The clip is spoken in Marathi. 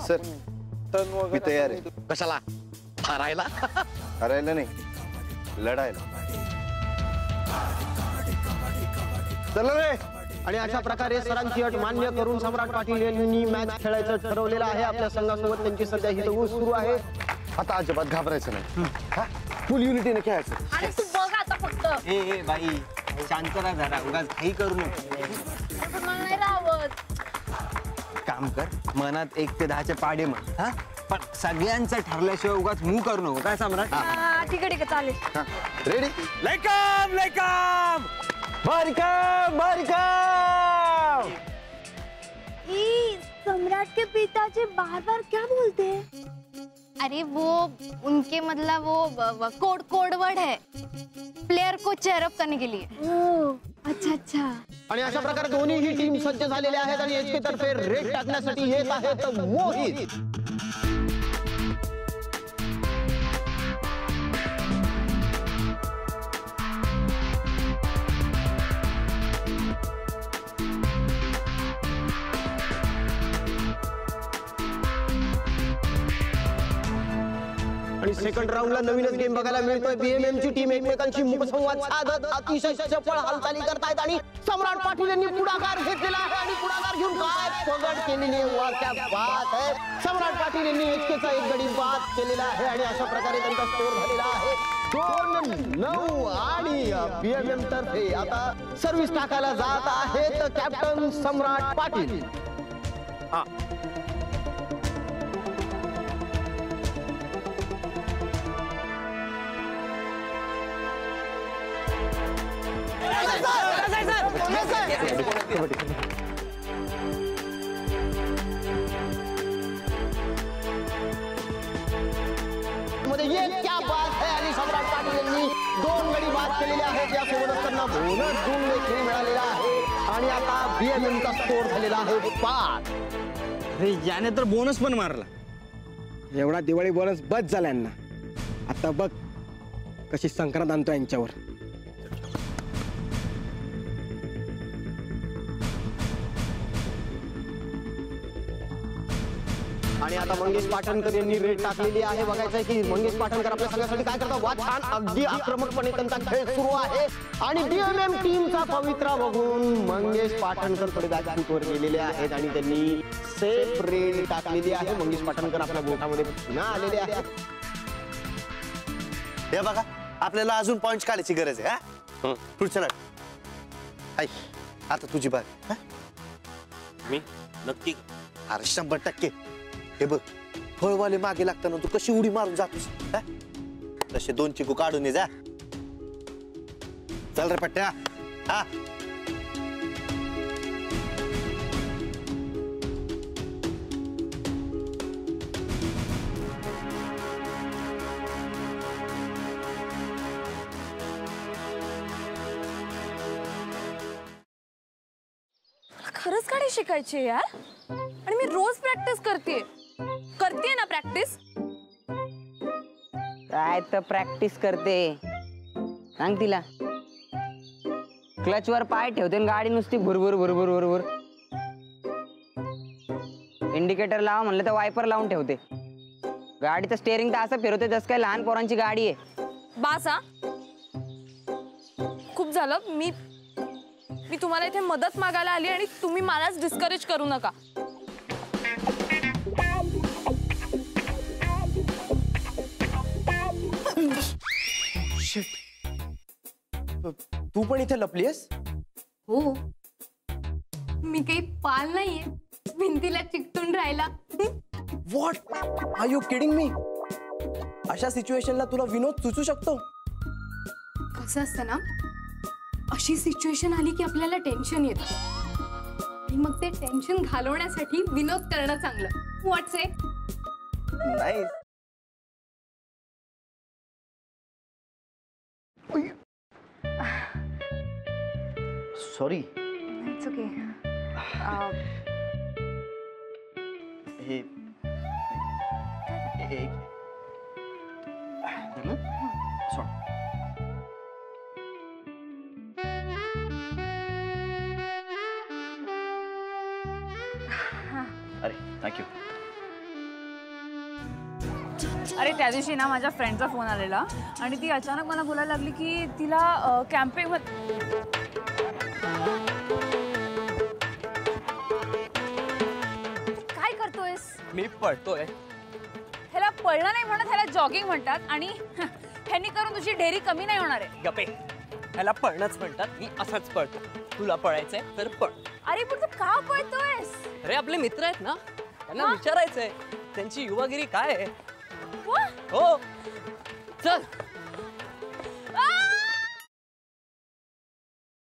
सर मी तयार आहे. कशाला? हारायला? हरायला नाही, लढायला. चला रे. आणि अशा प्रकारे सरांची अट मान्य करून सम्राट पाटील यांनी मॅच खेळायचं ठरवलेलं आहे. आपल्या संघासोबत त्यांची सध्या ही तगूस सुरू आहे. आता अजिबात घाबरायचं नाही, फुल युनिटीने खेळायचं. आणि तू बघ आता फक्त. ए बाई शांत राहा जरा, उगाच काही करू नको. मला नाही राहत. काम कर, मनात 1 ते 10चे पाडे म्हण. हा पण सगळ्यांचं ठरल्याशिवाय उगाच मूव करू नको. काय सम्राट? ठीक आहे चालेल. रेडी? लाईकम लाईकम बारिकम बारिकम. सम्राट के पिताजी बार बार क्या बोलते हैं? अरे वो उनके मतलब वो कोड वर्ड है प्लेयर को चेयरअप करने के लिए. अच्छा अच्छा. आणि अशा प्रकारे दोन्ही टीम सज्ज झालेल्या आहेत आणि एचके तर्फे रेड टाकण्यासाठी येत आहेत मोहित. आणि सेकंड राऊंडला नवीनच गेम बघायला मिळतोय. बीएमएम ची टीम एकमेकांशी मुखसंवाद साधत अतिशय चपळ हालचाली करतायत आणि सम्राट पाटील यांनी पुढाकार घेतलेला आहे आणि पुढाकार घेऊन काय पगड केलेली आहे. क्या बात आहे. सम्राट पाटील यांनी एचकेचा एक गडी बाद केलेला आहे आणि अशा प्रकारे त्यांचा स्कोर झालेला आहे 2-9. आणि बीएमएम तर्फे आता सर्व्हिस टाकायला जात आहेत कॅप्टन सम्राट पाटील. ये क्या बात है. आणि सम्राट पाटील यांनी 2 गडी बाद केलेले आहेत. यासोबतच त्यांना बोनस गुण देखील मिळालेला आहे आणि आता बीएमएमचा स्कोर झालेला आहे 5. अरे याने तर बोनस पण मारला. एवढा दिवाळी बोनस बस झाला यांना. आता बघ कशी संक्रांत आणतो यांच्यावर. आणि आता मंगेश पाटणकर यांनी रेड टाकलेली आहे. बघायचंय की मंगेश पाटणकर आपल्या संघासाठी काय करतात. वा छान, अगदी आक्रमकपणे त्यांचा खेळ सुरू आहे आणि बीएमएम टीमचा पवित्रा बघून मंगेश पाटणकर थोडे बॅकफूटवर गेलेले आहेत आणि त्यांनी सेफ रेड टाकलेली आहे. मंगेश पाटणकर आपल्या बोटामध्ये पुन्हा आलेले आहेत. हे बघा, आपल्याला अजून पॉइंट काढायची गरज आहे. पुढचं लढ. आता तुझी बाग. मी नक्की. अरे 100%. हे बघ, फळवाले मागे लागताना तू कशी उडी मारून जातोस. तसे 2 चिकू काढून ये जा. चल रे पट्ट्या. हा खरंच गाडी शिकायची यार. आणि मी रोज प्रॅक्टिस करते ना. प्रॅक्टिस काय तर प्रॅक्टिस करते. सांग तिला. क्लच वर पाय ठेवते गाडी नुसती भुरभुर भुरभुर भुरभुर. इंडिकेटर लावा म्हणलं तर वायपर लावून ठेवते. गाडीचं स्टेअरिंग तर असं फिरवते जसं काय लहान पोरांची गाडी आहे. बासा खूप झालं. मी तुम्हाला इथे मदत मागायला आली आणि तुम्ही मलाच डिस्करेज करू नका. तू पण इथे लपलीयस? हो, मी काही पाल नाहीये भिंतीला चिकटून राहिला. What are you kidding me? अशा सिच्युएशनला तुला विनोद सुचू शकतो? कसं असतं ना, अशी सिच्युएशन आली की आपल्याला टेन्शन येतं आणि मग ते टेन्शन घालवण्यासाठी विनोद करणं चांगलं. व्हॉट्स इट? नाही. सॉरी. It's okay. हे अरे थँक्यू. अरे त्या दिवशी ना माझ्या फ्रेंडचा फोन आलेला आणि ती अचानक मला बोलायला लागली की तिला कॅम्पिंग काय करतोयस? मी पळतोय. ह्याला पळणं नाही म्हणत, ह्याला जॉगिंग म्हणतात आणि ह्यांनी करून तुझी ढेरी कमी नाही होणार आहे. गपे, ह्याला पळणंच म्हणतात. मी असंच पळतो. तुला पळायचंय तर पळ. अरे पण तू का पळतोयस? अरे आपले मित्र आहेत ना, त्यांना विचारायचंय त्यांची युवागिरी काय आहे. वा, हो चल.